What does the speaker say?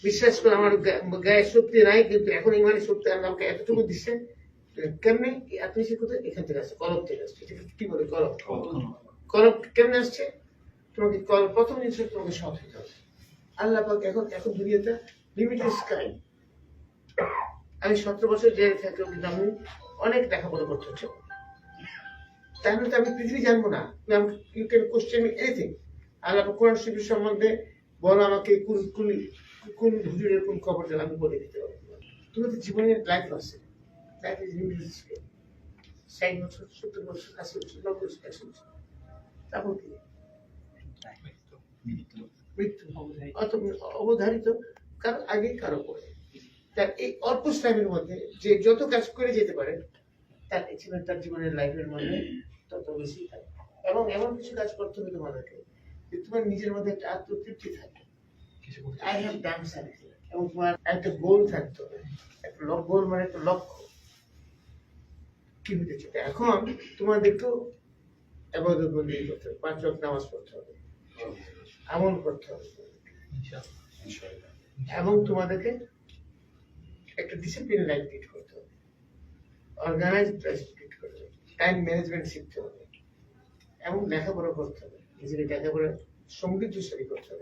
বিশ্বাস করে আমার গায়ে শক্তি নাই, কিন্তু এখন ইমানের শক্তি আল্লাহ আমাকে এতটুকু দিচ্ছে। কেমনে এত বেশি কোথায়? এখান থেকে আসছে, কলব থেকে আসছে। কি বলে কলব? কলব কেমনে আসছে? তোমাকে প্রথম জিনিস তোমাকে সৎ হতে হবে। আল্লাহ পাক এখন এখন দুনিয়াতে লিমিটেড স্কাই। আমি 17 বছর জেলে থাকলেও কিন্তু আমি অনেক লেখাপড়া করতে হচ্ছে। তাহলে তো আমি পৃথিবী জানবো না। You can question me anything. Allah Quran শরীফ সম্বন্ধে বলো আমাকে, কোন হুজুরের কোন খবর জানা, আমি বলে দিতে পারবো। তুমি তো জীবনের লাইফ আছে, লাইফ ইজ লিমিটেড স্কেল। 60 বছর, 70 বছর, 80 বছর, 90 বছর, 100 বছর, তারপর কি? মৃত্যু অবধারিত, কারো আগে কারো পরে। তার এই অল্প টাইমের মধ্যে যে যত কাজ করে যেতে পারে, তার জীবনের লাইফের মধ্যে তত বেশি থাকে। এবং এমন কিছু কাজ করতে হবে তোমাদেরকে যে তোমার নিজের মধ্যে একটা আত্মতৃপ্তি থাকে, আই হ্যাভ ডান সামথিং। এবং তোমার একটা গোল থাকতে হবে, একটা গোল মানে একটা লক্ষ্য, কি হতে চাই। এখন তোমাদেরকেও ইবাদত বন্দেগী করতে হবে, 5 ওয়াক্ত নামাজ পড়তে হবে, আমল করতে হবে, এবং তোমাদেরকে একটা ডিসিপ্লিন লাইফ লিড করতে হবে, অর্গানাইজড লাইফ লিড করতে হবে, টাইম ম্যানেজমেন্ট শিখতে হবে, এবং লেখাপড়া করতে হবে, নিজেকে লেখাপড়া সমৃদ্ধশালী করতে হবে।